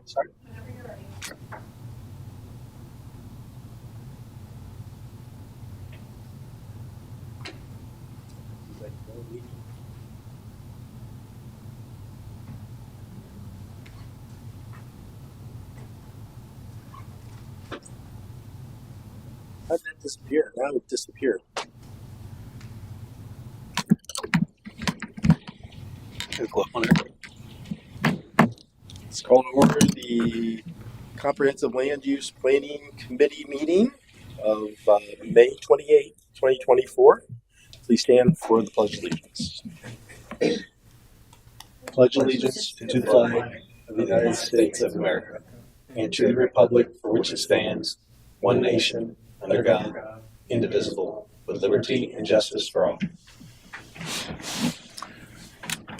Sorry. How did that disappear? Now it disappeared. Let's call to order the Comprehensive Land Use Planning Committee meeting of May 28th, 2024. Please stand for the Pledge of Allegiance. Pledge allegiance to the flag of the United States of America and to the republic for which it stands, one nation, under God, indivisible, with liberty and justice for all.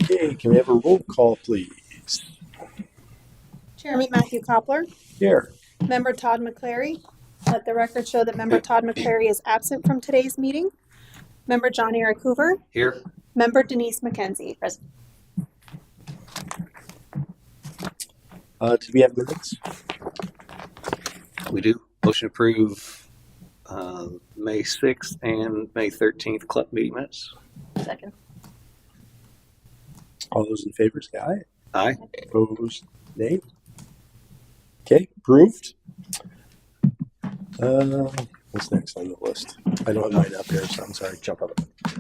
Okay, can we have a roll call, please? Chairman Matthew Koppler. Here. Member Todd McClary. Let the record show that Member Todd McClary is absent from today's meeting. Member John Eric Hoover. Here. Member Denise McKenzie. Present. Do we have minutes? We do. Motion to approve May 6th and May 13th club meeting minutes. Second. All those in favor say aye. Aye. Opposed, nay. Okay, approved. What's next on the list? I don't have mine up here, so I'm sorry. Jump up.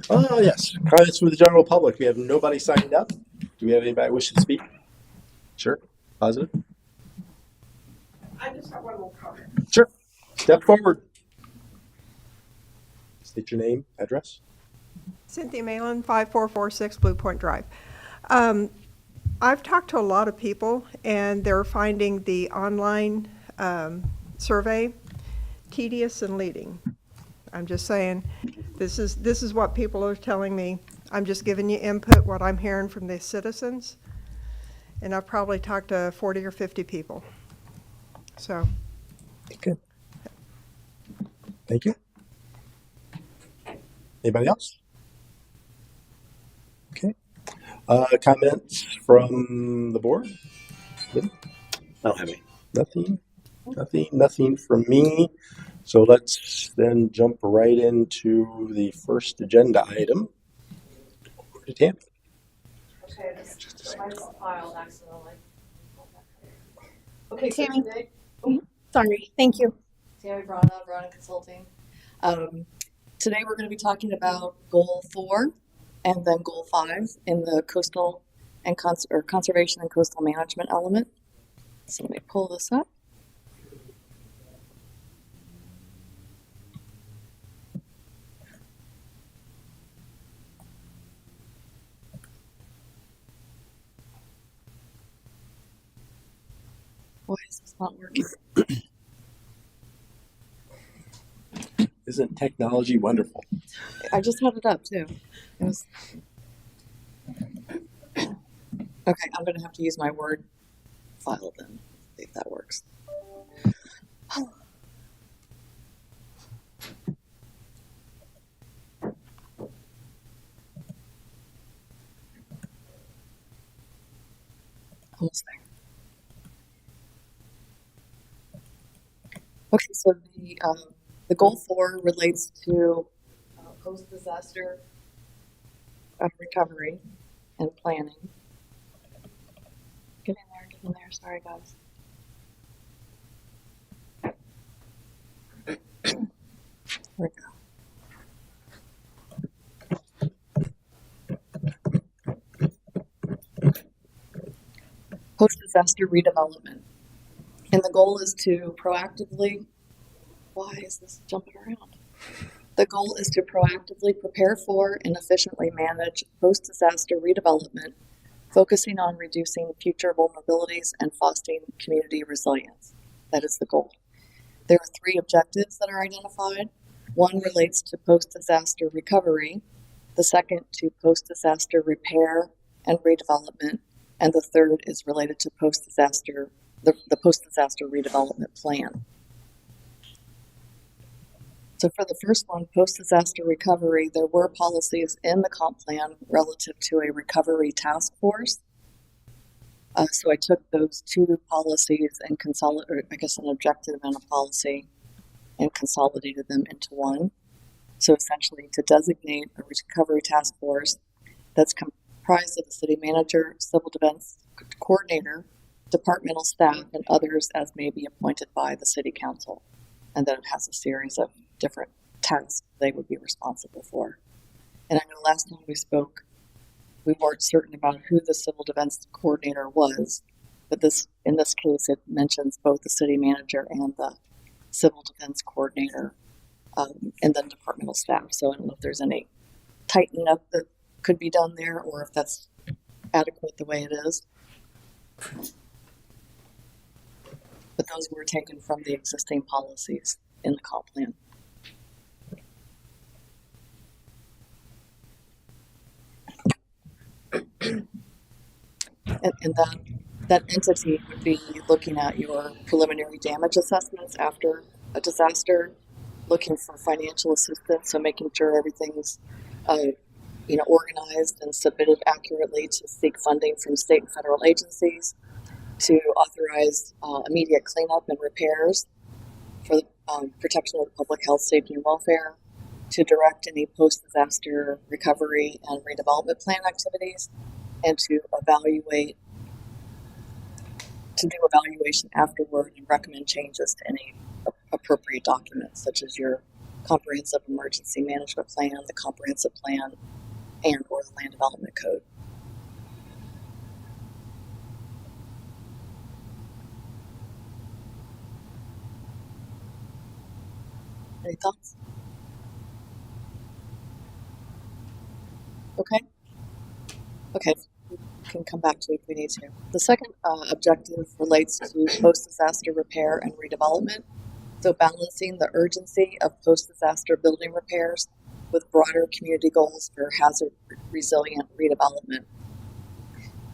Oh, yes. Comments from the general public. We have nobody signed up. Do we have anybody wishing to speak? Sure. Positive? I just have one more comment. Sure. Step forward. State your name, address. Cynthia Malin, 5446 Blue Point Drive. I've talked to a lot of people, and they're finding the online survey tedious and leading. I'm just saying, this is what people are telling me. I'm just giving you input, what I'm hearing from the citizens, and I've probably talked to 40 or 50 people. So. Okay. Thank you. Anybody else? Okay. Comments from the board? I don't have any. Nothing from me. So let's then jump right into the first agenda item. Over to Tammy. Okay, this mine's filed accidentally. Okay, so Tammy. today, Sorry. Thank you. Tammy Brana, Brana Consulting. Today we're going to be talking about Goal 4 and then Goal 5 in the coastal and conservation and coastal management element. So let me pull this up. Why is this not working? Isn't technology wonderful? I just had it up too. It was... Okay, I'm going to have to use my Word file then, see if that works. Almost there. Okay, so the Goal 4 relates to post-disaster recovery and planning. Get in there, sorry guys. There we go. Post-disaster redevelopment. And the goal is to proactively, why is this jumping around? The goal is to proactively prepare for and efficiently manage post-disaster redevelopment, focusing on reducing future vulnerabilities and fostering community resilience. That is the goal. There are 3 objectives that are identified. One relates to post-disaster recovery, the second to post-disaster repair and redevelopment, and the third is related to the post-disaster redevelopment plan. So for the first one, post-disaster recovery, there were policies in the comp plan relative to a recovery task force. So I took those two policies and consolidated, I guess, an objective and a policy, and consolidated them into one. So essentially, to designate a recovery task force that's comprised of the city manager, civil defense coordinator, departmental staff, and others as may be appointed by the city council. And then it has a series of different tasks they would be responsible for. And I know last time we spoke, we weren't certain about who the civil defense coordinator was, but in this case, it mentions both the city manager and the civil defense coordinator, and then departmental staff. So I don't know if there's any tightening up that could be done there, or if that's adequate the way it is. But those were taken from the existing policies in the comp plan. And that entity would be looking at your preliminary damage assessments after a disaster, looking for financial assistance, so making sure everything's organized and submitted accurately to seek funding from state and federal agencies, to authorize immediate cleanup and repairs for the protection of the public health, safety, and welfare, to direct any post-disaster recovery and redevelopment plan activities, and to do evaluation afterward and recommend changes to any appropriate documents, such as your comprehensive emergency management plan, the comprehensive plan, and or the land development code. Any thoughts? Okay, we can come back to it if we need to. The second objective relates to post-disaster repair and redevelopment. So balancing the urgency of post-disaster building repairs with broader community goals for hazard resilient redevelopment.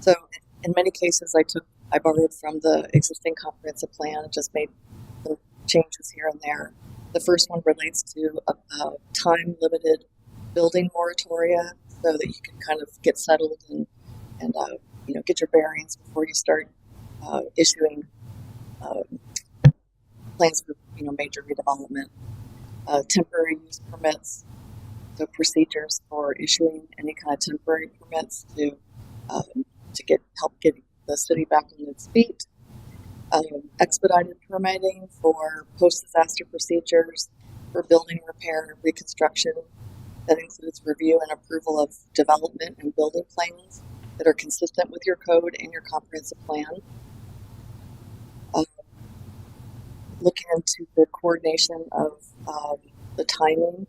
So in many cases, I borrowed from the existing comprehensive plan and just made some changes here and there. The first one relates to a time-limited building moratoria, so that you can kind of get settled and get your bearings before you start issuing plans for major redevelopment. Temporary use permits, so procedures for issuing any kind of temporary permits to help get the city back on its feet. Expedited permitting for post-disaster procedures for building repair and reconstruction. That includes review and approval of development and building plans that are consistent with your code and your comprehensive plan. Looking into the coordination of the timing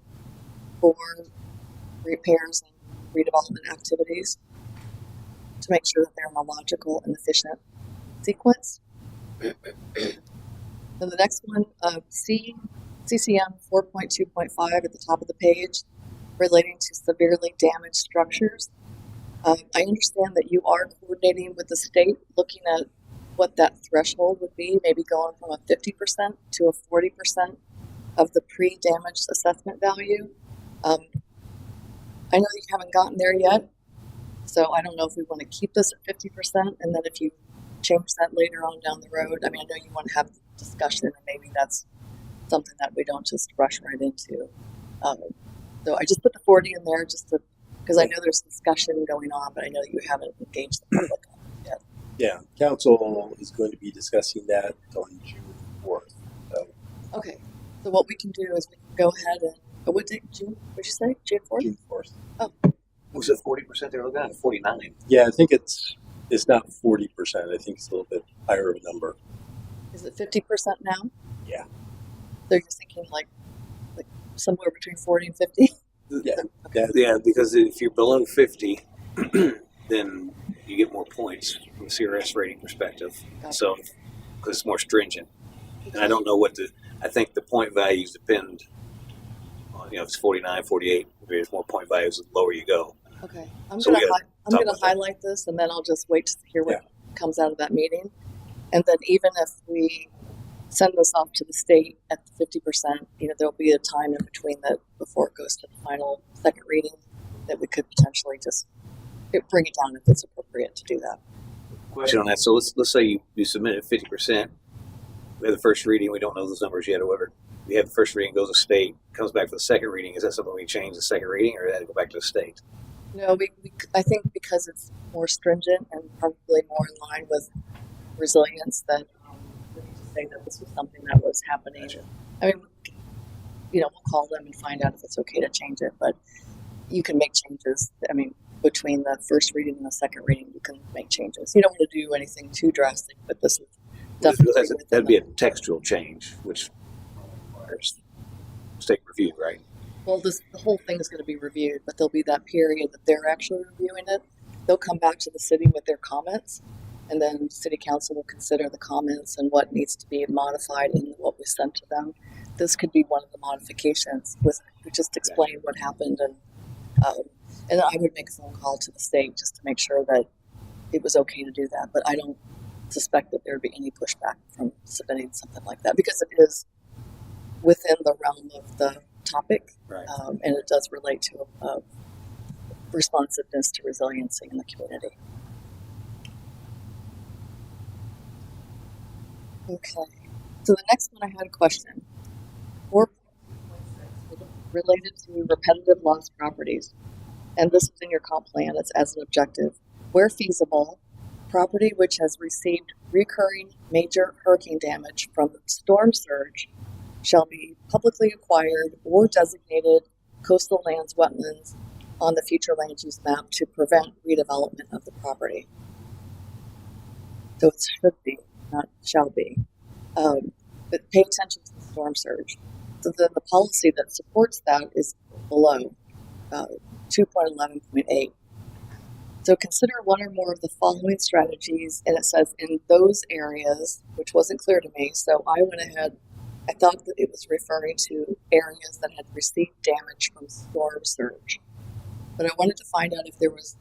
for repairs and redevelopment activities to make sure that they're in a logical and efficient sequence. Then the next one, CCM 4.2.5 at the top of the page, relating to severely damaged structures. I understand that you are coordinating with the state, looking at what that threshold would be, maybe going from a 50% to a 40% of the pre-damaged assessment value. I know you haven't gotten there yet, so I don't know if we want to keep this at 50%, and then if you change that later on down the road. I mean, I know you want to have discussion, and maybe that's something that we don't just rush right into. So I just put the 40 in there because I know there's discussion going on, but I know you haven't engaged the public on it yet. Yeah, council is going to be discussing that on June 4th. So Okay, so what we can do is we can go ahead and, what date, June, what'd you say, June 4th? June 4th. Oh, Was it 40% they were looking at? 49. Yeah, I think it's not 40%. I think it's a little bit higher of a number. is it 50% now? Yeah. They're just thinking like somewhere between 40 and 50? Yeah. That, Yeah, because if you're below 50, then you get more points from a CRS rating perspective. Gotcha. So, because it's more stringent. And I don't know I think the point values depend on, if it's 49, 48, there's more point values the lower you go. Okay, I'm So gonna we gotta I'm talk gonna about that. highlight this, and then I'll just wait to hear what comes out of that meeting. And then even if we send this off to the state at 50%, there'll be a time in between that before it goes to the final second reading that we could potentially just bring it down if it's appropriate to do that. Question on that. So let's say you submitted 50%. We have the first reading. We don't know those numbers yet, or whatever. We have the first reading, goes to state, comes back for the second reading. Is that something we change the second reading, or that go back to the state? No, I think because it's more stringent and probably more in line with resilience that we need to say that this was something that was happening. Gotcha. I mean, we'll call them and find out if it's okay to change it, but you can make changes. I mean, between the first reading and the second reading, you can make changes. You don't want to do anything too drastic, but this is definitely That'd be a textual change, which requires state review, right? well, the whole thing is going to be reviewed, but there'll be that period that they're actually reviewing it. They'll come back to the city with their comments, and then city council will consider the comments and what needs to be modified in what we sent to them. This could be one of the modifications with just explain what happened, and I would make a phone call to the state just to make sure that it was okay to do that. But I don't suspect that there would be any pushback from submitting something like that because it is within the realm of the topic, Right. and it does relate to responsiveness to resiliency in the community. Okay, so the next one I had a question. 4.6 related to repetitive loss properties, and this is in your comp plan. It's as an objective. Where feasible, property which has received recurring major hurricane damage from storm surge shall be publicly acquired or designated coastal lands wetlands on the future land use map to prevent redevelopment of the property. So it should be, not shall be. But pay attention to the storm surge. So then the policy that supports that is below 2.11.8. So consider one or more of the following strategies, and it says in those areas, which wasn't clear to me. So I went ahead, I thought that it was referring to areas that had received damage from storm surge. But I wanted to find out if there was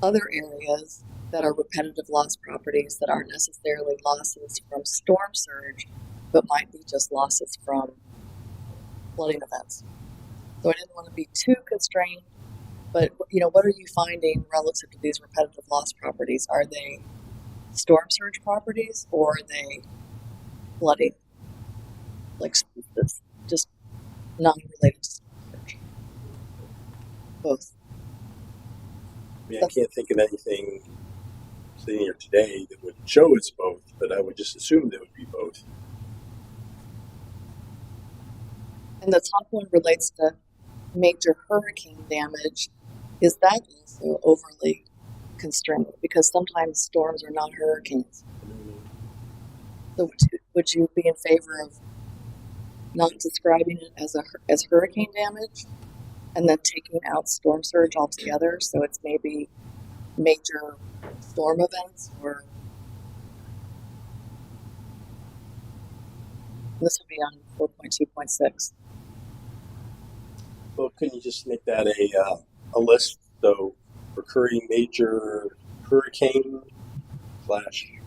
other areas that are repetitive loss properties that aren't necessarily losses from storm surge, but might be just losses from flooding events. So I didn't want to be too constrained, but what are you finding relative to these repetitive loss properties? Are they storm surge properties or are they flooding? Like this, just non-related to storm surge? Both. I mean, I can't think of anything sitting here today that would show it's both, but I would just assume that it would be both. And the top one relates to major hurricane damage. Is that also overly constrained? Because sometimes storms are not hurricanes. So would you be in favor of not describing it as hurricane damage and then taking out storm surge altogether? So it's maybe major storm events, or this would be on 4.2.6. Well, couldn't you just make that a list? So recurring major hurricane / flooding.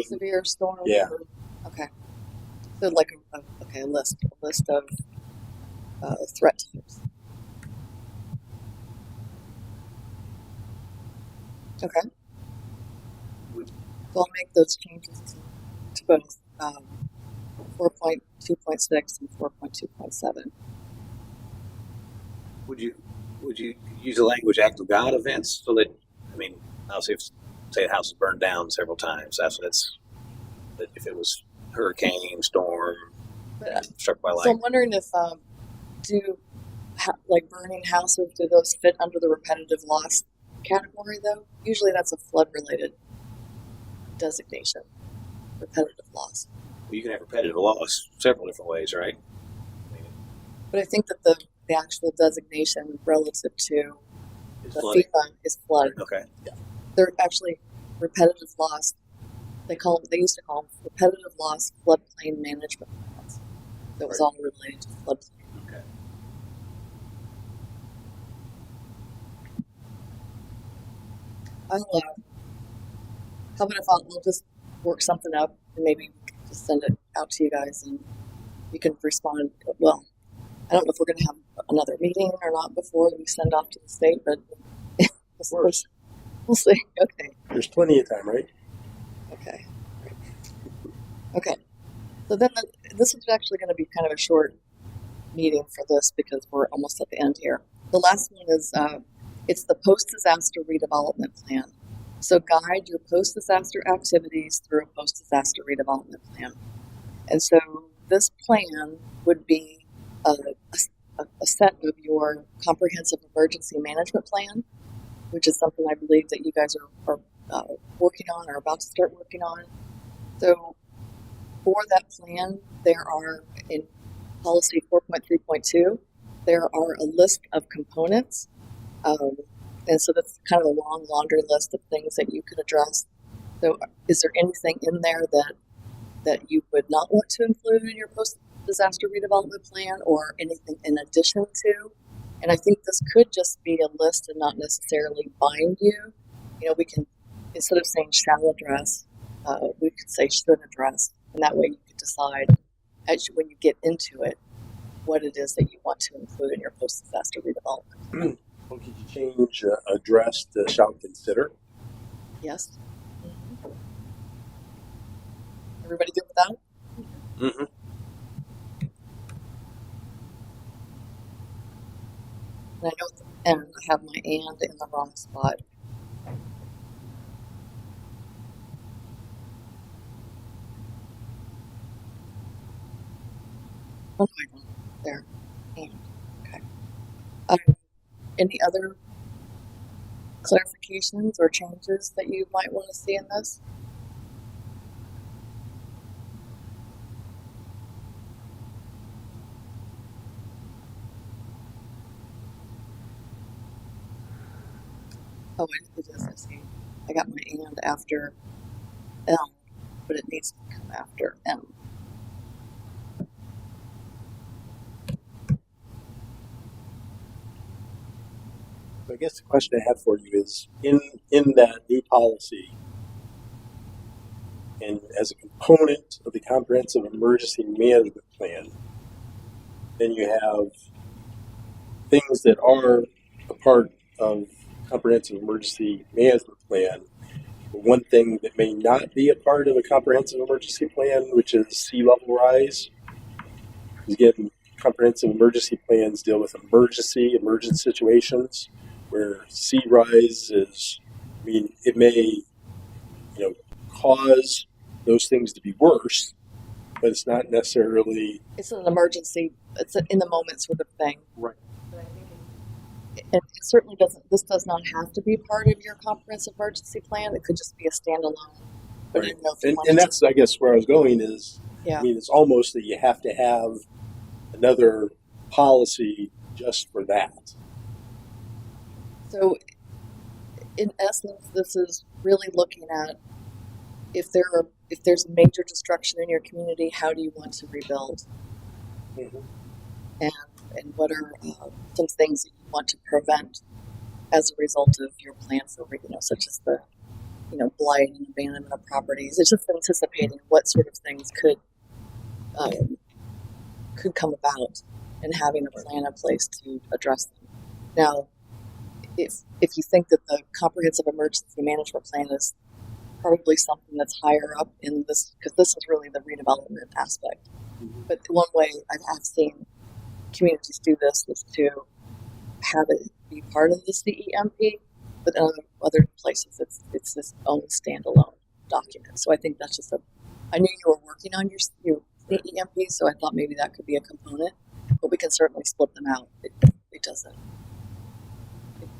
Severe storm? Yeah. Okay. So like a list of threat types. Okay. So I'll make those changes to both 4.2.6 and 4.2.7. Would you use the language act of God events so that, obviously if say a house is burned down several times, but if it was hurricane, storm, But, struck by so I'm lightning. wondering if like burning houses, do those fit under the repetitive loss category though? Usually that's a flood related designation. Repetitive loss. Well, you can have repetitive loss several different ways, right? But I think that the actual designation relative to It's the flooding. FEMA is flood. Okay. They're actually repetitive loss. They used to call them repetitive loss floodplain management plans. That was all related to floodplain. Okay. How about if we'll just work something up and maybe we can just send it out to you guys and you can respond. Well, I don't know if we're going to have another meeting or not before we send off to the state, but We'll see. Okay. There's plenty of time, right? Okay. Okay. So then this is actually going to be kind of a short meeting for this because we're almost at the end here. The last one is it's the post-disaster redevelopment plan. So guide your post-disaster activities through a post-disaster redevelopment plan. And so this plan would be a set of your comprehensive emergency management plan, which is something I believe that you guys are working on or about to start working on. So for that plan, there are in policy 4.3.2, there are a list of components. And so that's kind of a long laundry list of things that you could address. So is there anything in there that you would not want to include in your post-disaster redevelopment plan or anything in addition to? And I think this could just be a list and not necessarily bind you. You know, we can, instead of saying shall address, we could say should address. And that way you could decide when you get into it what it is that you want to include in your post-disaster redevelopment. Well, could you change address to shall consider? Yes? Everybody good with that? Mm-hmm. And I know at the end I have my and in the wrong spot. Oh, no, I don't. There. And. Okay. Any other clarifications or changes that you might want to see in this? Oh, it is. I see. I got my and after L, but it needs to come after M. So I guess the question I have for you is in that new policy and as a component of the comprehensive emergency management plan, then you have things that are a part of comprehensive emergency management plan. But one thing that may not be a part of a comprehensive emergency plan, which is sea level rise. Again, comprehensive emergency plans deal with emergent situations where sea rise is, I mean, it may, cause those things to be worse, but it's not necessarily It's an emergency. It's an in the moment sort of thing. right. And it certainly doesn't. This does not have to be part of your comprehensive emergency plan. It could just be a standalone. But I Right. didn't know if you And wanted that's, I guess, where I was going is, Yeah. I mean, it's almost that you have to have another policy just for that. So, in essence, this is really looking at if there's major destruction in your community, how do you want to rebuild, Mhm. and what are some things that you want to prevent as a result of your plan for such as the blight and abandonment of properties. It's just anticipating what sort of things could come about and having a plan in place to address them. Now, if you think that the comprehensive emergency management plan is probably something that's higher up in this, because this is really the redevelopment aspect. But one way I've seen communities do this is to have it be part of the CEMP, but in other places it's this own standalone document. So I think that's just I knew you were working on your CEMP, so I thought maybe that could be a component, but we can certainly split them out. It doesn't.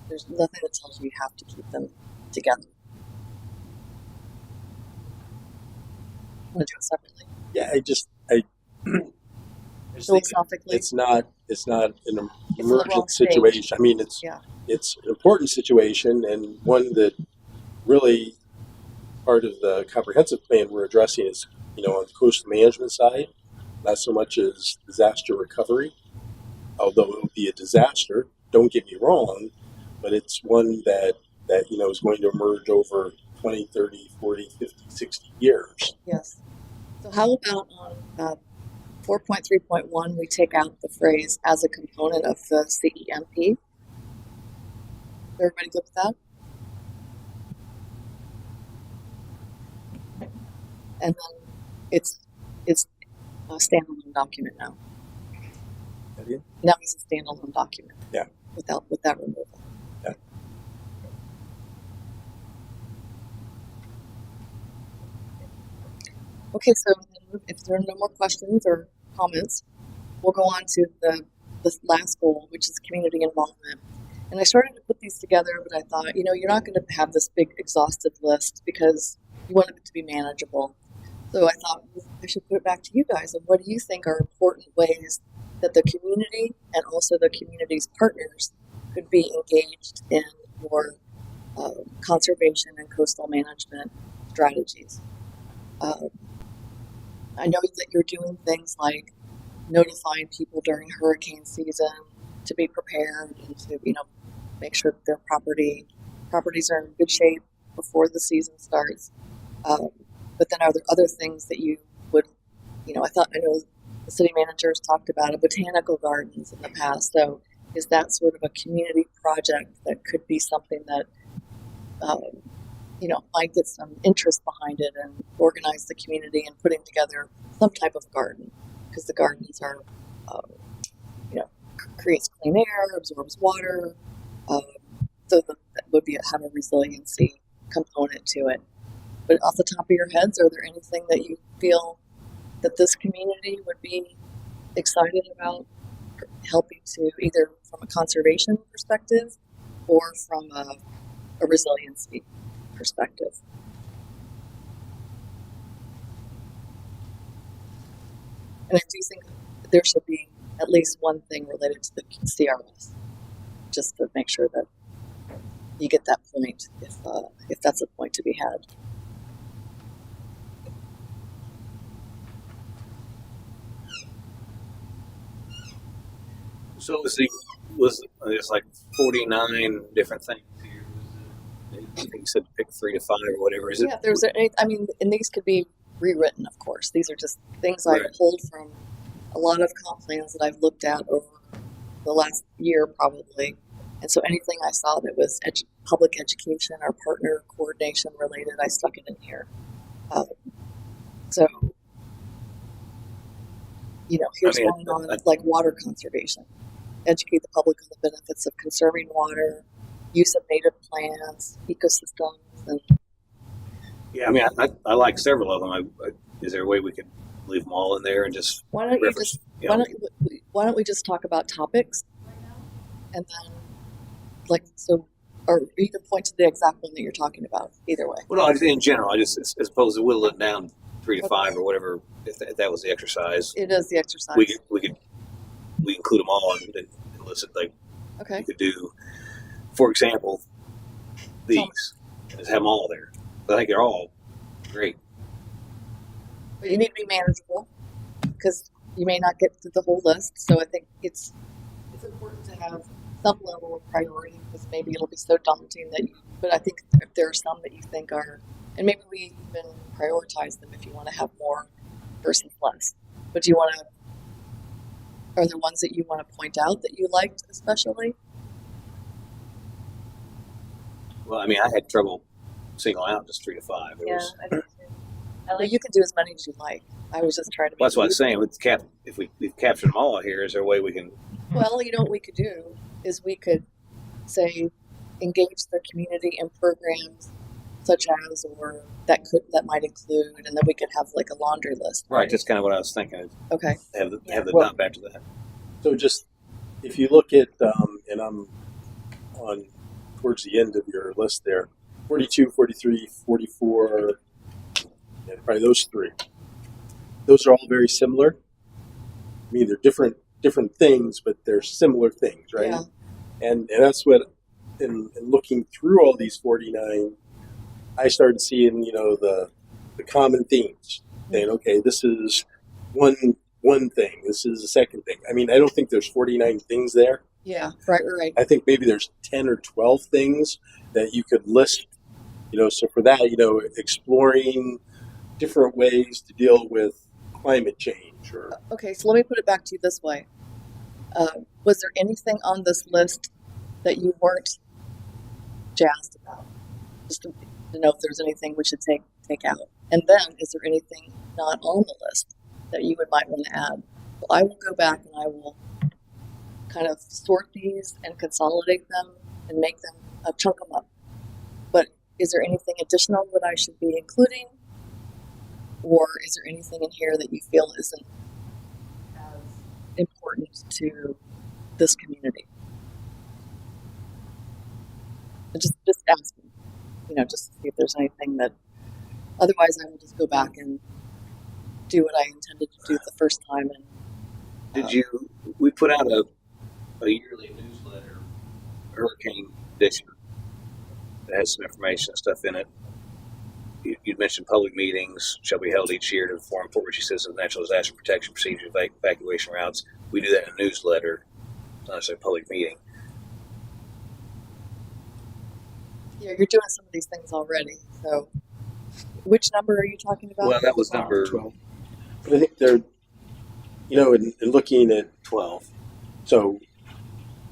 There's nothing that tells you you have to keep them together. Want to do it separately? Yeah, I just think Philosophically, it's not an It's in the wrong emergent stage. situation. I mean, it's Yeah. it's an important situation and one that really part of the comprehensive plan we're addressing is on the coastal management side, not so much as disaster recovery, although it would be a disaster. Don't get me wrong, but it's one that is going to emerge over 20, 30, 40, 50, 60 years. Yes. So how about on 4.3.1, we take out the phrase as a component of the CEMP? Everybody good with that? and then it's a standalone document now. Have you? Now it's a standalone document. Yeah. With that removal. Yeah. Okay, so if there are no more questions or comments, we'll go on to the last goal, which is community involvement. And I started to put these together, but I thought, you're not going to have this big exhaustive list because you want it to be manageable. So I thought I should put it back to you guys. And what do you think are important ways that the community and also the community's partners could be engaged in your conservation and coastal management strategies? I know that you're doing things like notifying people during hurricane season to be prepared and to, make sure that their properties are in good shape before the season starts. But then are there other things that you would, I know the city managers talked about botanical gardens in the past. So is that sort of a community project that could be something that, might get some interest behind it and organize the community and putting together some type of garden? Because the gardens are, creates clean air, absorbs water, so that would have a resiliency component to it. But off the top of your heads, are there anything that you feel that this community would be excited about helping to, either from a conservation perspective or from a resiliency perspective? And I do think there should be at least one thing related to the CRS, just to make sure that you get that point, if that's a point to be had. So was it's like 49 different things here? I think you said pick 3 to 5 or whatever. Is it? Yeah, and these could be rewritten, of course. These are just things I Right. pulled from a lot of comp plans that I've looked at over the last year, probably. And so anything I saw that was public education or partner coordination related, I stuck it in here. So, here's one on like water conservation. Educate the public on the benefits of conserving water, use of native plants, ecosystems, and Yeah, I mean, I like several of them. Is there a way we could leave them all in there and just why don't reference? why don't we just talk about topics right now, and then or you can point to the exact one that you're talking about. Either way. Well, no, just in general, I just as opposed to whittle it down 3 to 5 or whatever. If that was the exercise, It is the exercise. we could include them all and listen. Like Okay. you could do, for example, these. Just have them all there. But I think they're all great. But you need to be manageable because you may not get to the whole list. So I think it's important to have some level of priority because maybe it'll be so daunting that but I think if there are some that you think are, and maybe we even prioritize them if you want to have more versus less. But are there ones that you want to point out that you liked especially? Well, I mean, I had trouble singling out just 3 to 5. I do too. Well, you can do as many as you like. I was just trying to. Well, that's what I was saying. If we've captured them all here, is there a way we can? Well, what we could do is we could say engage the community in programs such as or that might include, and then we could have like a laundry list. Right, that's kind of what I was thinking. Okay. Have the Well- dump after that. So just, if you look at, and I'm on towards the end of your list there, 42, 43, 44, and probably those 3. Those are all very similar. I mean, they're different things, but they're similar things, right? Yeah. And that's what, in looking through all these 49, I started seeing, the common themes. Saying, okay, this is one thing. This is the second thing. I mean, I don't think there's 49 things there. Yeah. Right. I think maybe there's 10 or 12 things that you could list. So for that, exploring different ways to deal with climate change or Okay. So let me put it back to you this way. Was there anything on this list that you weren't jazzed about? Just to know if there's anything we should take out. And then, is there anything not on the list that you might want to add? So I will go back and I will kind of sort these and consolidate them and make them, chunk them up. But is there anything additional that I should be including? Or is there anything in here that you feel isn't as important to this community? And just asking, just to see if there's anything that, otherwise I will just go back and do what I intended to do the first time. And We put out a yearly newsletter, Hurricane Edition, that has some information and stuff in it. You'd mentioned public meetings shall be held each year to inform Fort Ritchie citizens of natural disaster protection procedures, evacuation routes. We do that in a newsletter, not necessarily a public meeting. yeah, you're doing some of these things already. So which number are you talking about? Well, that was number 12. But I think they're, in looking at 12. So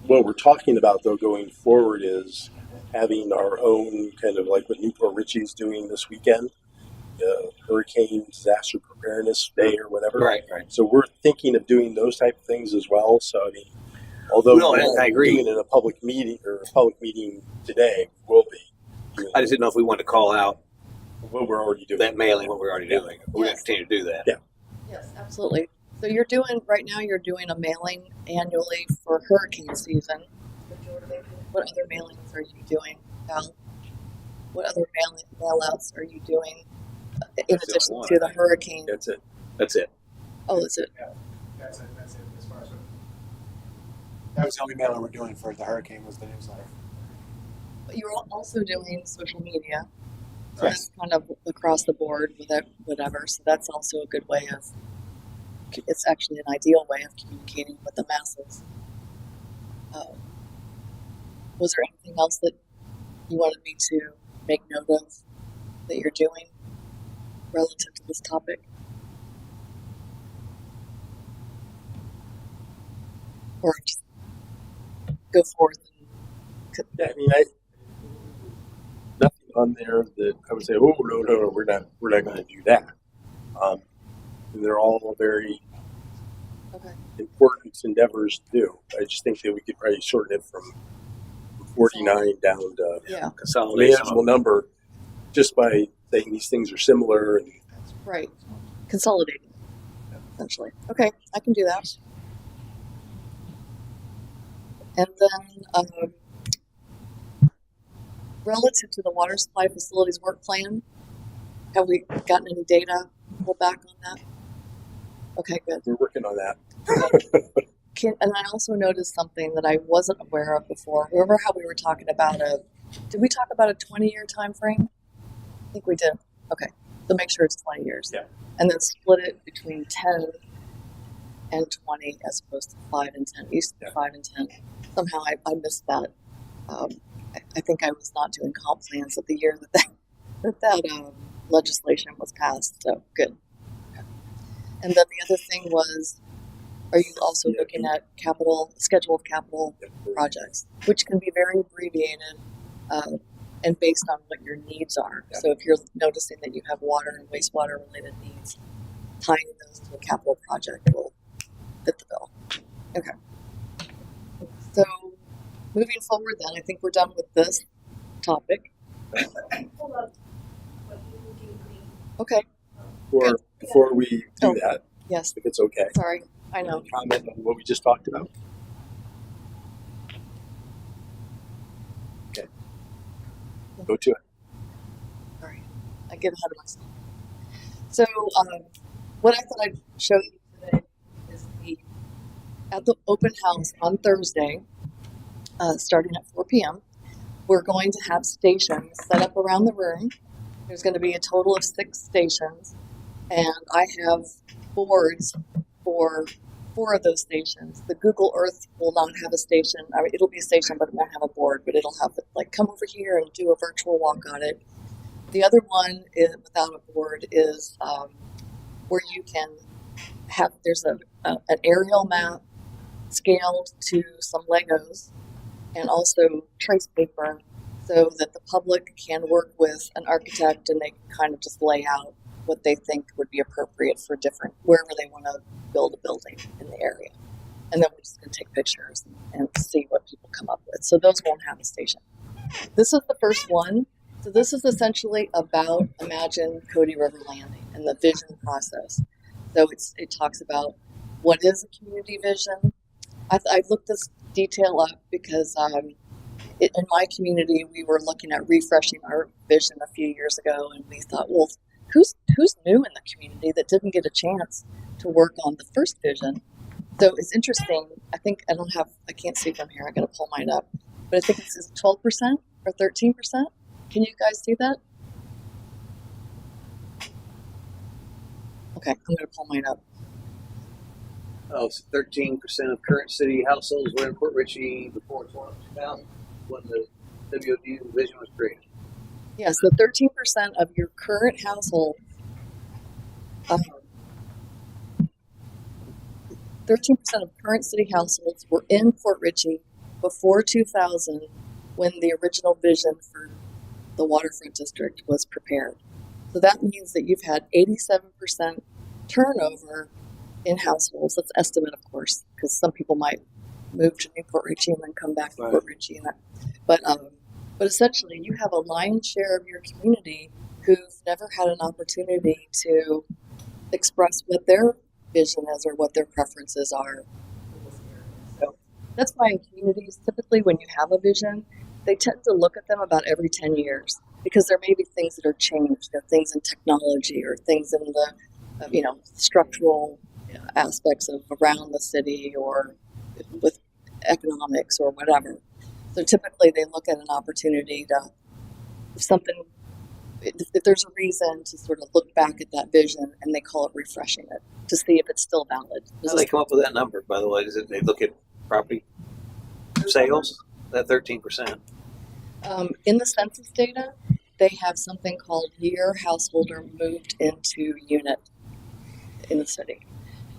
what we're talking about, though, going forward is having our own kind of like what Newport Richie is doing this weekend, Hurricane Disaster Preparedness Day or whatever. Right. So we're thinking of doing those type of things as well. So, I mean, although No, we're I not agree. doing it in a public meeting today, we'll be doing I just didn't know if we wanted to call out what we're already doing. that mailing, what we're already doing. We're going Yes. to continue to do that. Yeah. Yes, absolutely. So you're doing a mailing annually for hurricane season. What other mailings are you doing, Val? What other mail outs are you doing in That's the addition only to one, the I think. hurricane? That's it. That's it. Oh, is it? That's it as far as that was the only mailer we're doing for the hurricane was the newsletter. But you're also doing social media. So Yes. that's kind of across the board with whatever. So that's also a good way of, it's actually an ideal way of communicating with the masses. Was there anything else that you wanted me to make note of that you're doing relative to this topic? Or just go forth and Yeah, I mean, nothing on there that I would say, oh no, we're not going to do that. And they're all very okay. important endeavors to do. I just think that we could probably shorten it from 49 down to Yeah, a Consolidation. manageable number just by saying these things are similar. And right. Consolidating, essentially. Okay, I can do that. And then, relative to the water supply facilities work plan, have we gotten any data pulled back on that? Okay, good. we're working on that. And I also noticed something that I wasn't aware of before. Remember how we were talking about did we talk about a 20-year time frame? I think we did. Okay, so make sure it's 20 years. Yeah. And then split it between 10 and 20 as opposed to 5 and 10. It used to be 5 and 10. Somehow I missed that. I think I was not doing comp plans at the year that legislation was passed. So good. Okay. And then the other thing was, are you also looking at schedule of capital projects, which can be very abbreviated and based on what your needs are. Yeah. So if you're noticing that you have water and wastewater related needs, tying those to a capital project will fit the bill. Okay. So moving forward then, I think we're done with this topic. Okay, Before we do Oh. that, yes, if it's okay, sorry, I know. comment on what we just talked about. Okay. Go to it. All right, I get ahead of myself. So, what I thought I'd show you today is at the open house on Thursday, starting at 4 p.m., we're going to have stations set up around the room. There's going to be a total of 6 stations, and I have boards for 4 of those stations. The Google Earth will not have a station. I mean, it'll be a station, but it won't have a board, but it'll have, like, come over here and do a virtual walk on it. The other one is, without a board is where you can have, there's an aerial map scaled to some Legos and also trace paper so that the public can work with an architect and they can kind of just lay out what they think would be appropriate for different, wherever they want to build a building in the area. And then we're just going to take pictures and see what people come up with. So those won't have a station. This is the first one. So this is essentially about Imagine Cody River Landing and the vision process. So it talks about what is a community vision. I looked this detail up because in my community, we were looking at refreshing our vision a few years ago, and we thought, well, who's new in the community that didn't get a chance to work on the first vision? So it's interesting. I can't see from here. I got to pull mine up, but I think it says 12% or 13%. Can you guys see that? Okay, I'm going to pull mine up. Oh, so 13% of current city households were in Port Richey before 2000 when the WOD vision was created. Yeah, so 13% of your current household, 13% of current city households were in Port Richey before 2000 when the original vision for the waterfront district was prepared. So that means that you've had 87% turnover in households. That's estimate, of course, because some people might move to New Port Richey and then come back to Right. Port Richey. But essentially, you have a lion's share of your community who've never had an opportunity to express what their vision is or what their preferences are. So that's why in communities, typically when you have a vision, they tend to look at them about every 10 years because there may be things that are changed, things in technology or things in the structural aspects of around the city or with economics or whatever. So typically they look at an opportunity to if there's a reason to sort of look back at that vision, and they call it refreshing it to see if it's still valid. How do they come up with that number, by the way? Is it they look at property sales? That 13%. In the census data, they have something called year householder moved into unit in the city.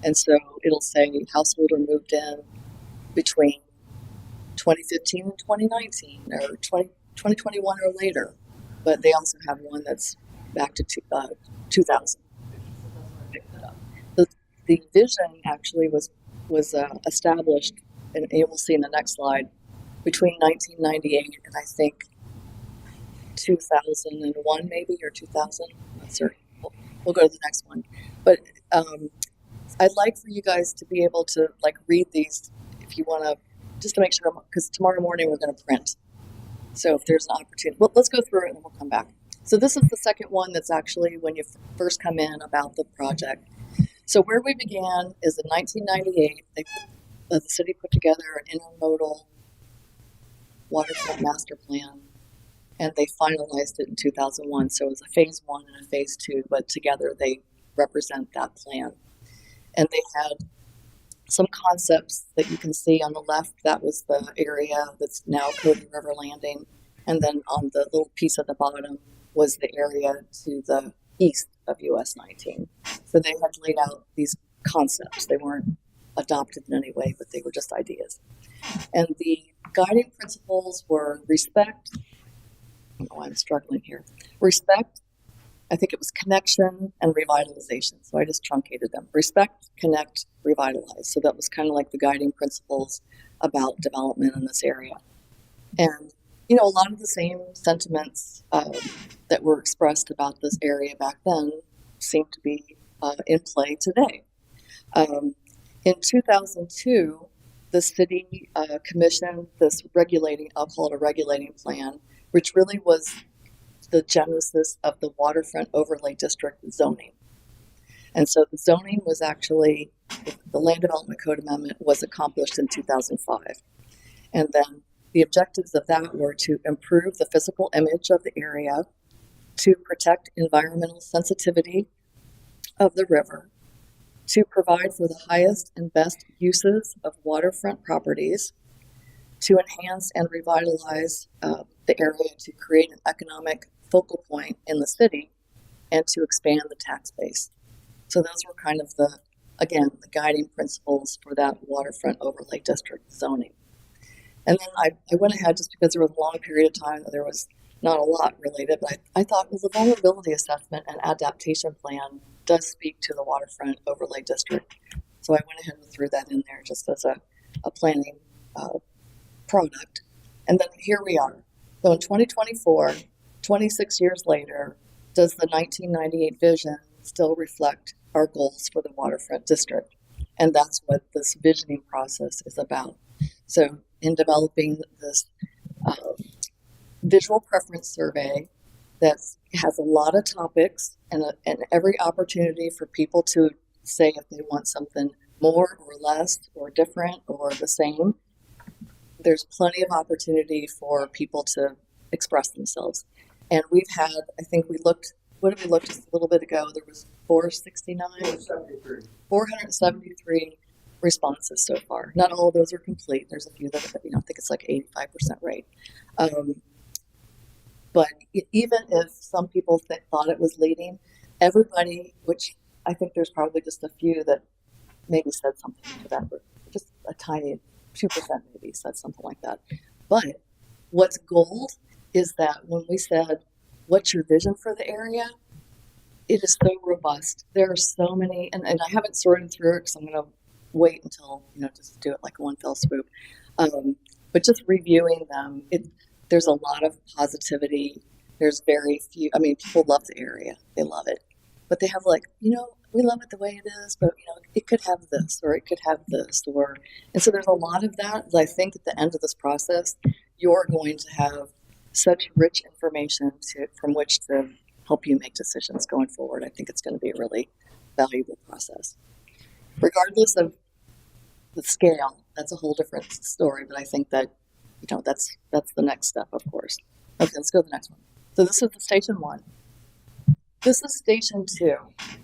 And so it'll say householder moved in between 2015 and 2019 or 2021 or later. But they also have one that's back to 2000. The vision actually was established, and you will see in the next slide, between 1998 and I think 2001 maybe, or 2000. I'm not certain. We'll go to the next one. But I'd like for you guys to be able to read these if you want to, just to make sure, because tomorrow morning we're going to print. So if there's an opportunity, well, let's go through it and we'll come back. So this is the second one that's actually when you first come in about the project. So where we began is in 1998, the city put together an intermodal waterfront master plan, and they finalized it in 2001. So it was a phase 1 and a phase 2, but together they represent that plan. And they had some concepts that you can see on the left. That was the area that's now Cody River Landing. And then on the little piece at the bottom was the area to the east of US 19. So they had laid out these concepts. They weren't adopted in any way, but they were just ideas. And the guiding principles were respect. I don't know why I'm struggling here. Respect, I think it was connection and revitalization. So I just truncated them. Respect, connect, revitalize. So that was kind of like the guiding principles about development in this area. And, a lot of the same sentiments that were expressed about this area back then seem to be in play today. In 2002, the city commissioned this I'll call it a regulating plan, which really was the genesis of the waterfront overlay district zoning. And so the zoning was actually, the Land Development Code Amendment was accomplished in 2005. And then the objectives of that were to improve the physical image of the area, to protect environmental sensitivity of the river, to provide for the highest and best uses of waterfront properties, to enhance and revitalize the area to create an economic focal point in the city, and to expand the tax base. So those were kind of the guiding principles for that waterfront overlay district zoning. And then I went ahead, just because there was a long period of time that there was not a lot related, but I thought, well, the vulnerability assessment and adaptation plan does speak to the waterfront overlay district. So I went ahead and threw that in there just as a planning product. And then here we are. So in 2024, 26 years later, does the 1998 vision still reflect our goals for the waterfront district? And that's what this visioning process is about. So in developing this visual preference survey that has a lot of topics and every opportunity for people to say if they want something more or less or different or the same, there's plenty of opportunity for people to express themselves. And we've had, I think we looked, what did we look just a little bit ago? There was 473 responses so far. Not all of those are complete. There's a few that, I think it's like 85% rate. But even if some people thought it was leading, everybody, which I think there's probably just a few that maybe said something to that, but just a tiny 2% maybe said something like that. But what's gold is that when we said, what's your vision for the area? It is so robust. There are so many, and I haven't sorted through it because I'm going to wait until, just do it like one fell swoop. But just reviewing them, there's a lot of positivity. There's very few, people love the area. They love it. But they have we love it the way it is, but it could have this or it could have this and so there's a lot of that. I think at the end of this process, you're going to have such rich information from which to help you make decisions going forward. I think it's going to be a really valuable process. Regardless of the scale, that's a whole different story, but I think that that's the next step, of course. Okay, let's go to the next one. So this is the station 1. This is station 2.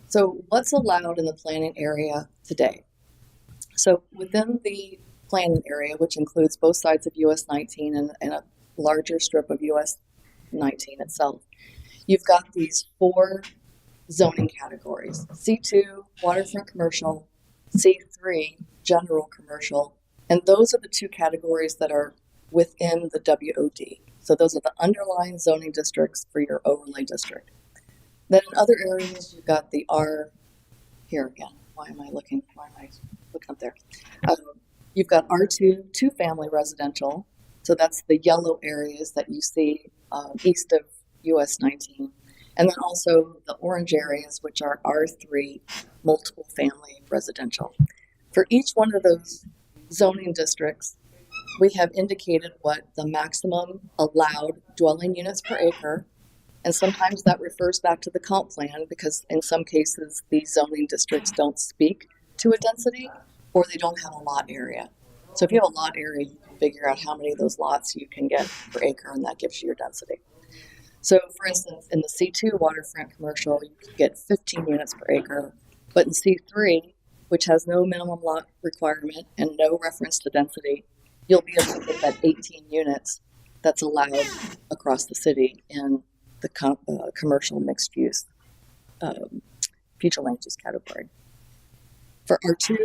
So what's allowed in the planning area today? So within the planning area, which includes both sides of US 19 and a larger strip of US 19 itself, you've got these 4 zoning categories: C2, waterfront commercial; C3, general commercial. And those are the 2 categories that are within the WOD. So those are the underlying zoning districts for your overlay district. Then in other areas, you've got the R, here again, why am I looking up there? You've got R2, 2-family residential. So that's the yellow areas that you see east of US 19. And then also the orange areas, which are R3, multiple family residential. For each one of those zoning districts, we have indicated what the maximum allowed dwelling units per acre, and sometimes that refers back to the comp plan because in some cases these zoning districts don't speak to a density or they don't have a lot area. So if you have a lot area, you can figure out how many of those lots you can get per acre, and that gives you your density. So for instance, in the C2 waterfront commercial, you can get 15 units per acre, but in C3, which has no minimum lot requirement and no reference to density, you'll be able to get that 18 units that's allowed across the city in the commercial mixed use future land use category. For R2,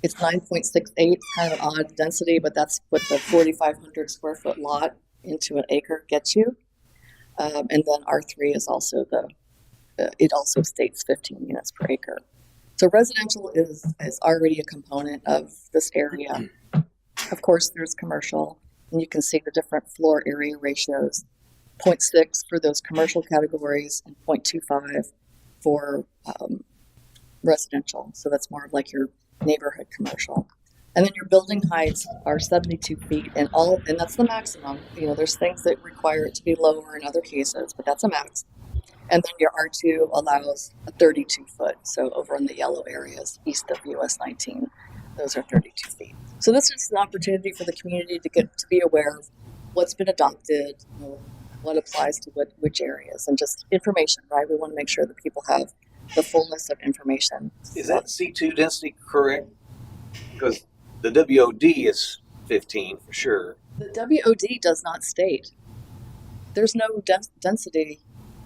it's 9.68. It's kind of an odd density, but that's what the 4,500 square foot lot into an acre gets you. And then R3 is also it also states 15 units per acre. So residential is already a component of this area. Of course, there's commercial, and you can see the different floor area ratios. 0.6 for those commercial categories and 0.25 for residential. So that's more of like your neighborhood commercial. And then your building heights are 72 feet and that's the maximum. There's things that require it to be lower in other cases, but that's a max. And then your R2 allows a 32 foot. So over in the yellow areas, east of US 19, those are 32 feet. So this is an opportunity for the community to be aware of what's been adopted, what applies to which areas, and just information, right? We want to make sure that people have the fullness of information. Is that C2 density correct? Because the WOD is 15 for sure. The WOD does not state. There's no density.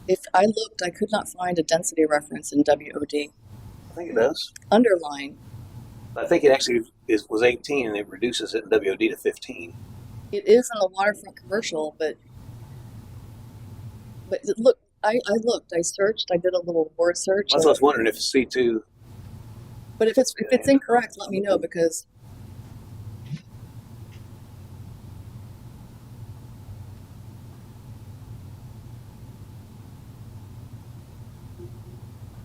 If I looked, I could not find a density reference in WOD. I think it does. Underline. I think it actually was 18 and it reduces it in WOD to 15. It is in the waterfront commercial, but But look, I looked, I searched, I did a little word search. That's what I was wondering if C2. But if it's incorrect, let me know, because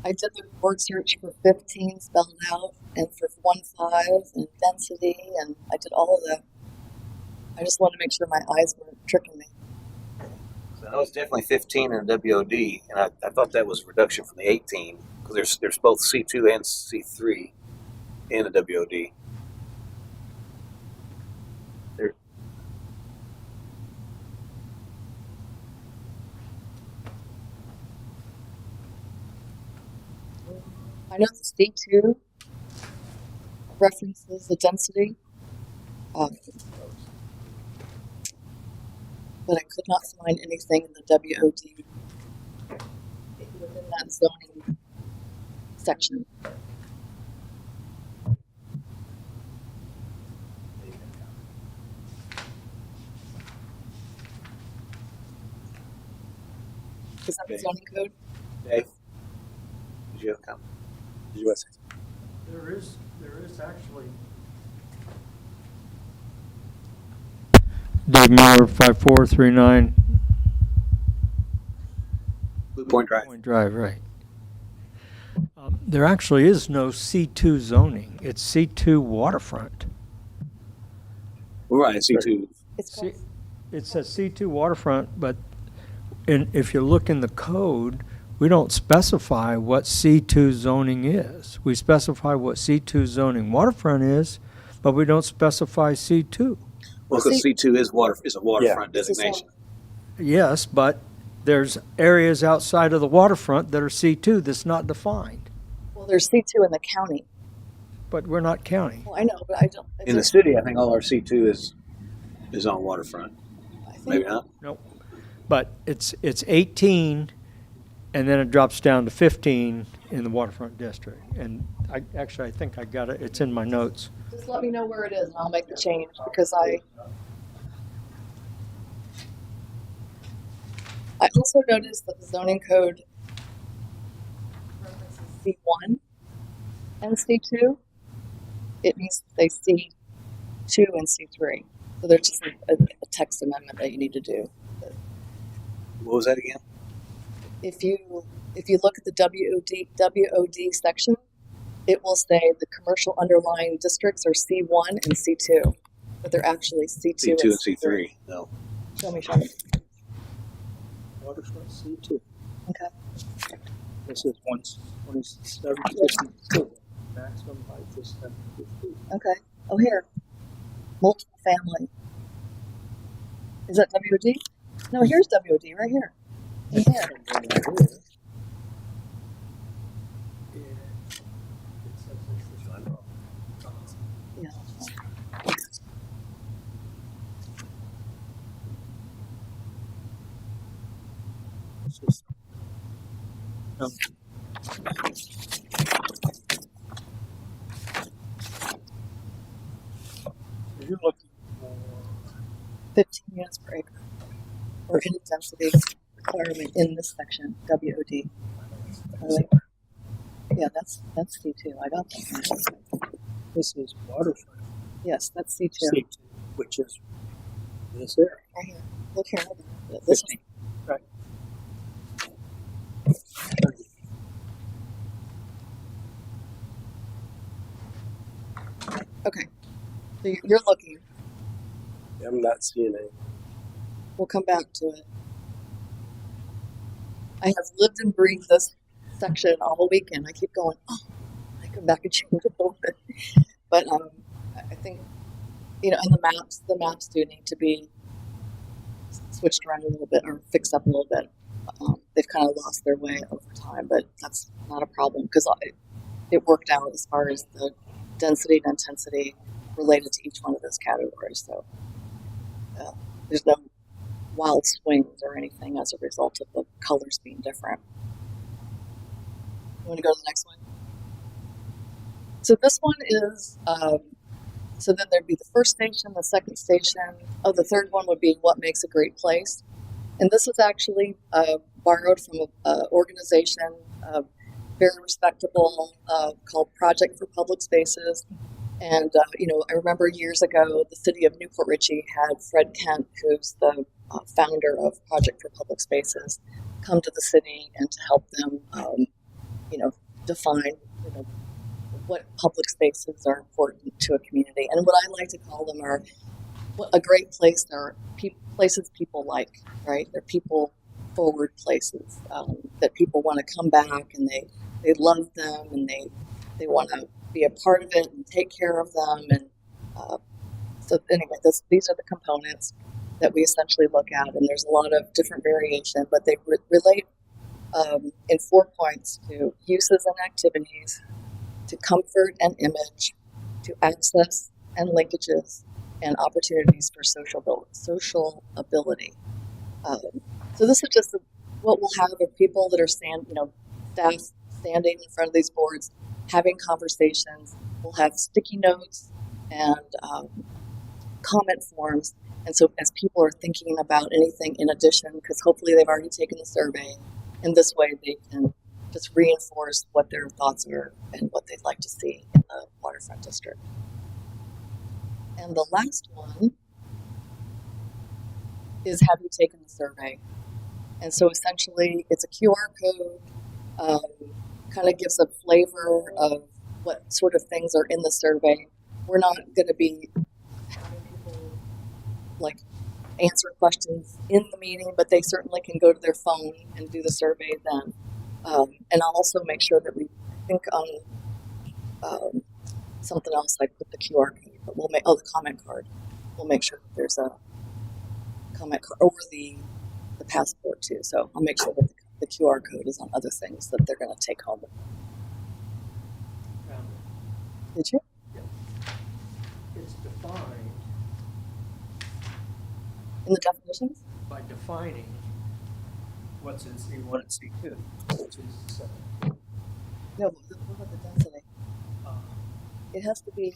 I did the word search for 15 spelled out and for 1.5 and density, and I did all of that. I just wanted to make sure my eyes weren't tricking me. So I was definitely 15 in the WOD, and I thought that was a reduction from the 18 because there's both C2 and C3 in the WOD. There, I know the C2 references the density, um, but I could not find anything in the WOD within that zoning section. Is that the Okay. zoning code? Dave, did you have a comment? Did you want to say? There is actually. Dave Miller, 5439 Blue Point Drive. Point Drive, right. There actually is no C2 zoning. It's C2 waterfront. We're right, C2. It's See, called, it says C2 waterfront, but if you look in the code, we don't specify what C2 zoning is. We specify what C2 zoning waterfront is, but we don't specify C2. Well, because C2 is a waterfront It's a designation. Yes, but there's areas outside of the waterfront that are C2 that's not defined. well, there's C2 in the county. But we're not county. Well, I know, but I don't. In the city, I think all our C2 is on waterfront. I think, Maybe not. Nope. But it's 18, and then it drops down to 15 in the waterfront district. And I think I got it. It's in my notes. just let me know where it is, and I'll make the change, because I also noticed that the zoning code references C1 and C2. It needs to say C2 and C3. So there's just a text amendment that you need to do. What was that again? If you look at the WOD section, it will say the commercial underlying districts are C1 and C2, but they're actually C2 C2 and C3. No. Show me. Waterfront C2. Okay. This is 127.52. Maximum height is 7 feet. Okay. Oh, here. Multiple family. Is that WOD? No, here's WOD right here. In here. And then here, it says it's Yeah. this is- You're looking for 15 units per acre. Or any density requirement in this section, WOD. Really? Yeah, that's C2. I got that. this is waterfront Yes, that's C2. C2, which is this area. Right here. Look here. This one. Right. Okay. So you're looking. I'm not seeing it. We'll come back to it. I have lived and breathed this section all weekend. I keep going, oh, I come back and change it a little bit. But I think, and the maps do need to be switched around a little bit or fixed up a little bit. They've kind of lost their way over time, but that's not a problem because it worked out as far as the density and intensity related to each one of those categories. So there's no wild swings or anything as a result of the colors being different. You want to go to the next one? So this one is, so then there'd be the first station, the second station. Oh, the third one would be what makes a great place. And this is actually borrowed from an organization, very respectable, called Project for Public Spaces. And, I remember years ago, the city of Newport Richey had Fred Kent, who's the founder of Project for Public Spaces, come to the city and to help them, define, what public spaces are important to a community. And what I like to call them are what a great place. They're places people like, right? They're people forward places that people want to come back and they love them and they want to be a part of it and take care of them. And so anyway, these are the components that we essentially look at, and there's a lot of different variation, but they relate in 4 points to uses and activities, to comfort and image, to access and linkages, and opportunities for social ability. So this is just what we'll have of people that are staff standing in front of these boards, having conversations. We'll have sticky notes and comment forms. And so as people are thinking about anything in addition, because hopefully they've already taken the survey, and this way they can just reinforce what their thoughts are and what they'd like to see in the waterfront district. And the last one is, have you taken the survey? And so essentially it's a QR code, kind of gives a flavor of what sort of things are in the survey. We're not going to be having people answer questions in the meeting, but they certainly can go to their phone and do the survey then. And I'll also make sure that we think on something else, like with the QR code, but we'll make, the comment card. We'll make sure that there's a comment card over the passport too. So I'll make sure that the QR code is on other things that they're going to take home. Did you? It's defined In the definitions? by defining what's in C1 and C2, which is No, but what about the density? It has to be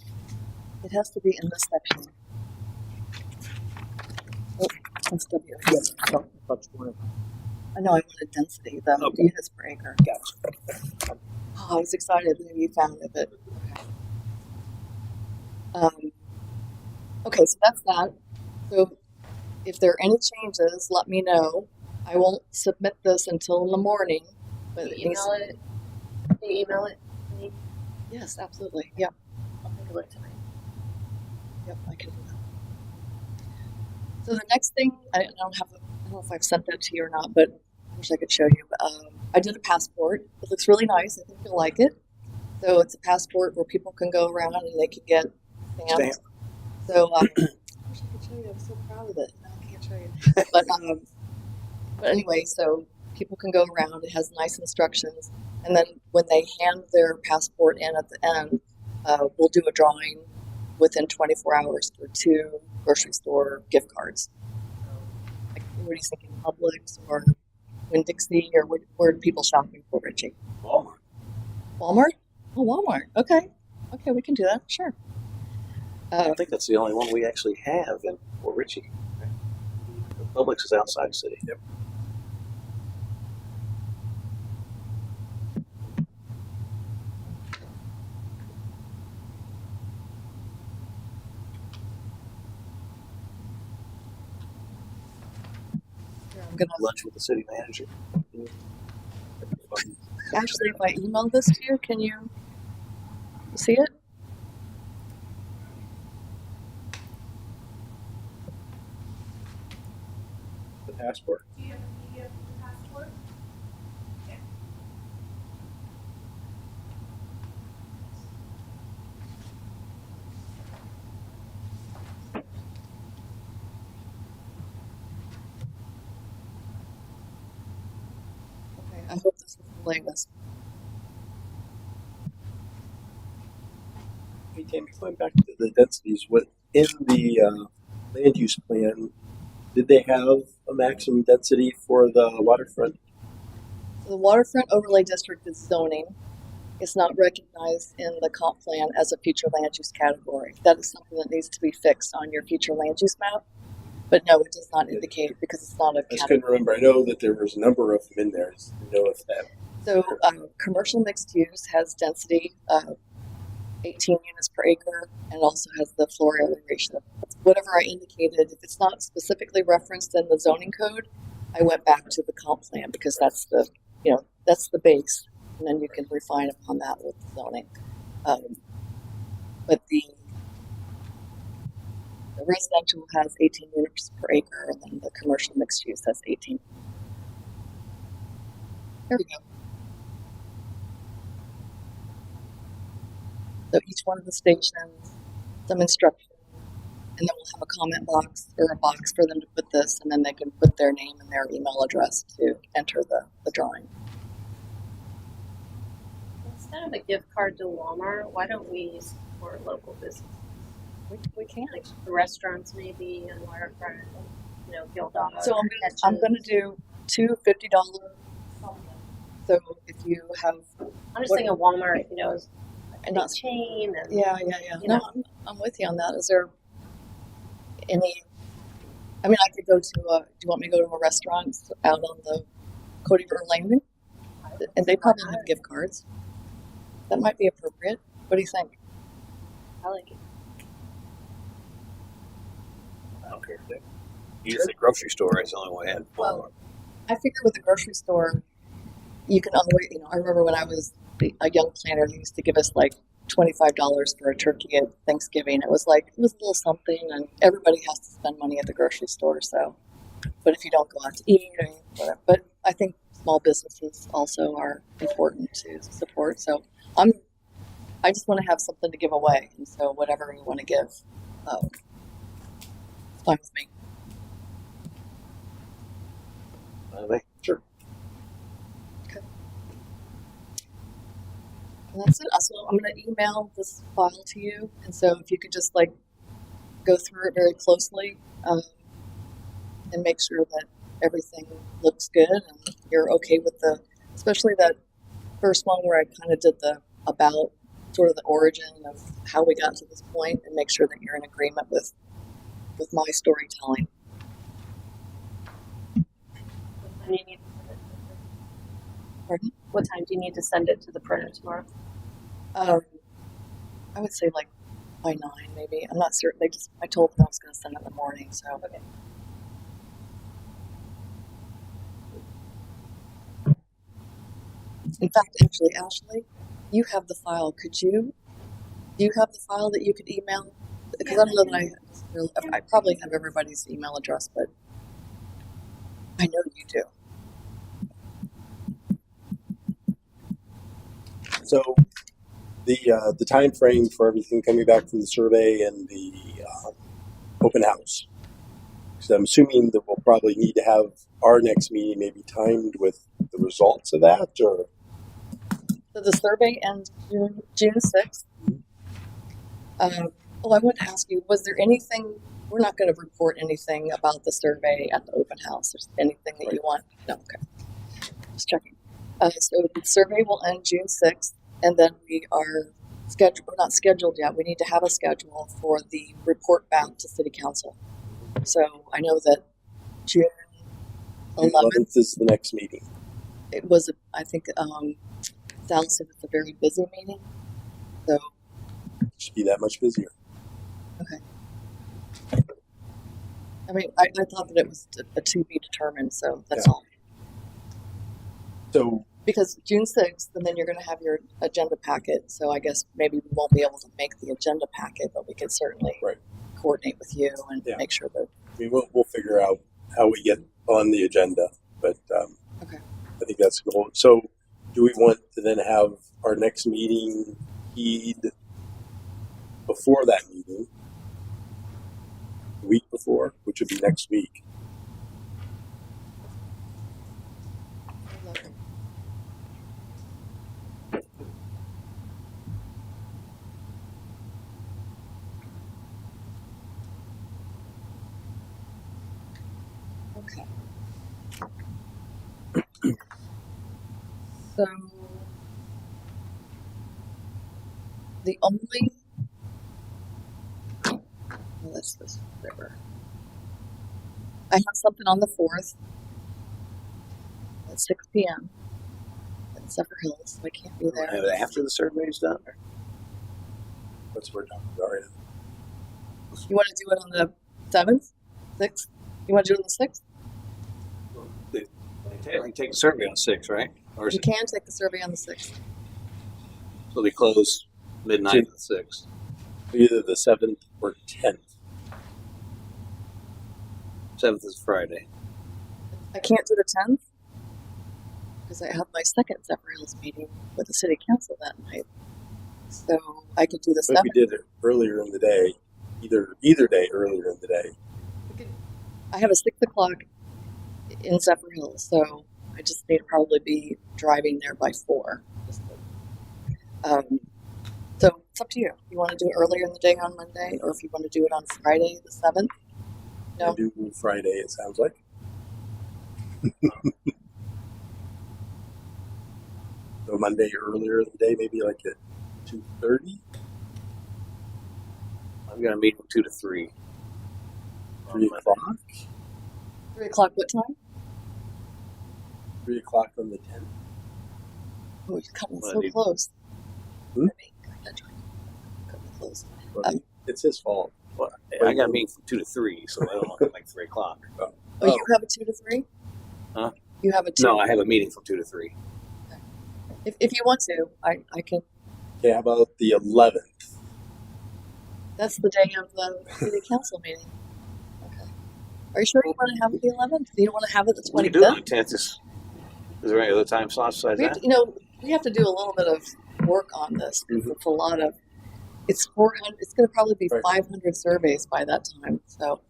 in this section. Oh, that's W. Yes, that's one. I know I wanted density, the Okay. units per acre. Gotcha. Oh, I was excited. Maybe you found it, but okay. Okay, so that's that. So if there are any changes, let me know. I won't submit this until in the morning. But Can you email it? Yes, absolutely. Yep. I'll take a look tonight. Yep, I can do that. So the next thing, I don't know if I've sent that to you or not, but I wish I could show you. I did a passport. It looks really nice. I think you'll like it. So it's a passport where people can go around and they can get stamps. Stamp. So I wish I could show you. I'm so proud of it. No, I can't show you. But anyway, so people can go around. It has nice instructions. And then when they hand their passport in at the end, we'll do a drawing within 24 hours for 2 grocery store gift cards. Like, what are you thinking, Publix or Winn-Dixie, or where are people shopping for, Richie? Walmart. Walmart? Oh, Walmart. Okay, we can do that. Sure. I think that's the only one we actually have in Fort Ritchie. Publix is outside the city. Yep. I'm gonna Lunch with the city manager. actually, if I email this to you, can you see it? The passport. Do you have a PDF of the passport? Okay, I hope this is the latest. Hey, Tammy, going back to the densities, what in the land use plan, did they have a maximum density for the waterfront? So the waterfront overlay district is zoning. It's not recognized in the comp plan as a future land use category. That is something that needs to be fixed on your future land use map. But no, it does not indicate because it's not a I just category. couldn't remember. I know that there was a number of them in there. I just didn't know if that. So commercial mixed use has density of 18 units per acre and also has the floor area ratio. Whatever I indicated, if it's not specifically referenced in the zoning code, I went back to the comp plan because that's the, that's the base, and then you can refine upon that with zoning. But the residential has 18 units per acre, and then the commercial mixed use has 18. There we go. So each one of the stations, some instructions, and then we'll have a comment box or a box for them to put this, and then they can put their name and their email address to enter the drawing. Instead of a gift card to Walmart, why don't we support local business? We can. Like the restaurants maybe and waterfront, Gildog. So I'm going to do two $50. So if you have, I'm just thinking Walmart, is and a not chain and yeah. You No, know. I'm with you on that. Is there any? I mean, I could go to. Do you want me to go to a restaurant out on the Cody River Landing? And they probably have gift cards. That might be appropriate. What do you think? I like it. I don't care. Usually grocery store is the only way in. Well, I figure with the grocery store, you can always, I remember when I was a young planner, they used to give us like $25 for a turkey at Thanksgiving. It was a little something, and everybody has to spend money at the grocery store. So, but if you don't go out to eat or whatever, but I think small businesses also are important to support. So I just want to have something to give away, and so whatever you want to give, it's fine with me. Sure. And that's it. So I'm going to email this file to you. And so if you could just go through it very closely and make sure that everything looks good and you're okay with especially that first one where I kind of did about sort of the origin of how we got to this point, and make sure that you're in agreement with my storytelling. What time do you need to send it to the printer? Pardon? What time do you need to send it to the printer tomorrow? I would say by 9 maybe. I'm not certain. I told them I was going to send it in the morning. So Okay. In fact, actually, Ashley, you have the file. Do you have the file that you could email? Because I don't know that I probably have everybody's email address, but I know you do. So the time frame for everything coming back from the survey and the open house. So I'm assuming that we'll probably need to have our next meeting maybe timed with the results of that, or So the survey ends June 6th. I wanted to ask you, was there anything, we're not going to report anything about the survey at the open house. Is there anything that you want? No, okay. Just checking. So the survey will end June 6th, and then we are we're not scheduled yet. We need to have a schedule for the report back to City Council. So I know that June 11th, is the next meeting. it was, I think, Sal said it's a very busy meeting. So, Should be that much busier. okay. I mean, I thought that it was a to be determined, so that's Yeah. all. So Because June 6th, and then you're going to have your agenda packet. So I guess maybe we won't be able to make the agenda packet, but we could certainly Right. coordinate with you and Yeah. make sure that. we'll figure out how we get on the agenda, but Okay. I think that's cool. So do we want to then have our next meeting before that meeting, the week before, which would be next week? Okay. So the only, well, that's this river. I have something on the 4th at 6 p.m. at Zephyr Hills, so I can't be Have there. it after the survey's done? What's we're talking about right You want to do it on the 7th? 6th? You want to do it on the 6th? They can take the survey on 6, right? Or is You it, can take the survey on the 6th. it'll be closed midnight on the 6th? now? Either the 7th or 10th. 7th is Friday. I can't do the 10th because I have my second Zephyr Hills meeting with the city council that night. So I could do the But if 7th. we did it earlier in the day, either day earlier in the day. I have a 6 o'clock in Zephyr Hills, so I just need to probably be driving there by 4. So it's up to you. You want to do it earlier in the day on Monday, or if you want to do it on Friday, the 7th? No. I do Friday, it sounds like. So Monday earlier in the day, maybe like at 2:30, I've got a meeting from 2 to 3. 3 o'clock, 3 o'clock, what time? 3 o'clock on the 10th. Oh, you're coming Well, so I need- close. Hmm? Coming close. Well, it's his fault. Well, I got a meeting from 2 to 3, so I don't want to like 3 o'clock. Oh, you have a 2 to 3? Huh? You have a 2? No, I have a meeting from 2 to 3. If you want to, I can. Okay, how about the 11th? That's the day of the city council meeting. Okay. Are you sure you want to have it the 11th? Do you want to have it the We can do it on 25th? the 10th. Is there any other time slots besides We have that? to, we have to do a little bit of work on this. Mhm. It's a lot of. It's 400. It's going to probably be Right. 500 surveys by that time. So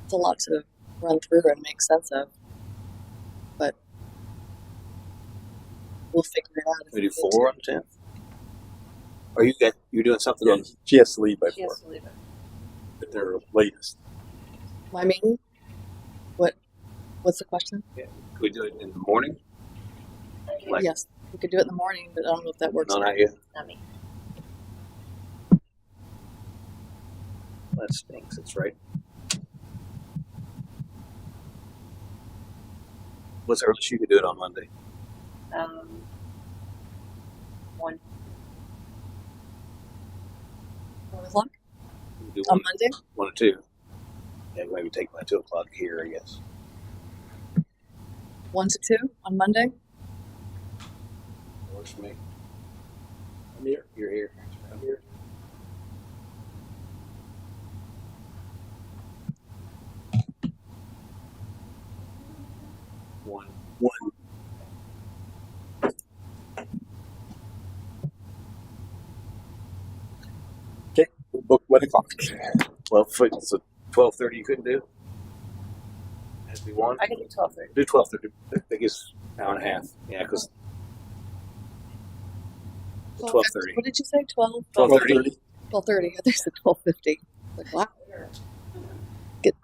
it's a lot to run through and make sense of. But we'll figure it out. If We do need 4 on the 10th? Or you're doing something Yeah, on she has to leave by She 4 has to leave it. at their latest. to. My meeting. What's the question? Could we do it in the morning? Like, Yes, we could do it in the morning, but I don't know if that works. no, not yet. Not me. That stinks. It's right. What's the earliest you could do it on Monday? 1. 1 o'clock We do on one, Monday. 1 or 2. Yeah, maybe take my 2 o'clock here, I guess. 1 to 2 on Monday. Works for me. I'm here. You're here. I'm here. One. Okay, we'll book 1 o'clock. 12:30. So 12:30 you couldn't do? Has to be 1? I can do 12:30. Do 12:30. That gives an hour and a half. Yeah, because 12:30. What did you say? 12? 12:30. 12:30. I think you said 12:50. Like, wow.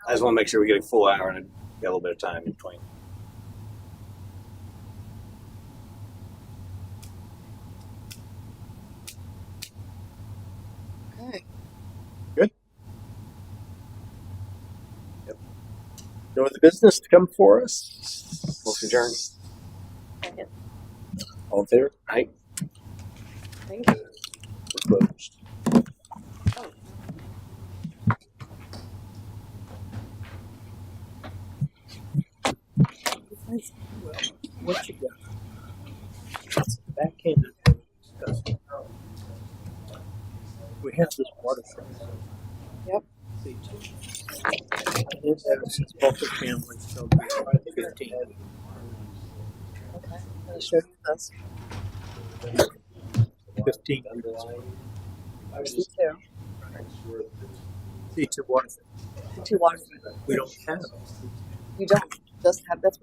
I just want to make sure we get a full hour and get a little bit of time in between. Okay. No other business to come for us? Motion adjourned. Second. All in favor? Right? Thank you. We're closed. What you got? Backhanded discussion. We have this waterfront. Yep. It says multifamily shall be 15. Okay. I'm going to show you this. 15. C2. C2 waterfront. C2 waterfront. We don't have it. You don't just have, that's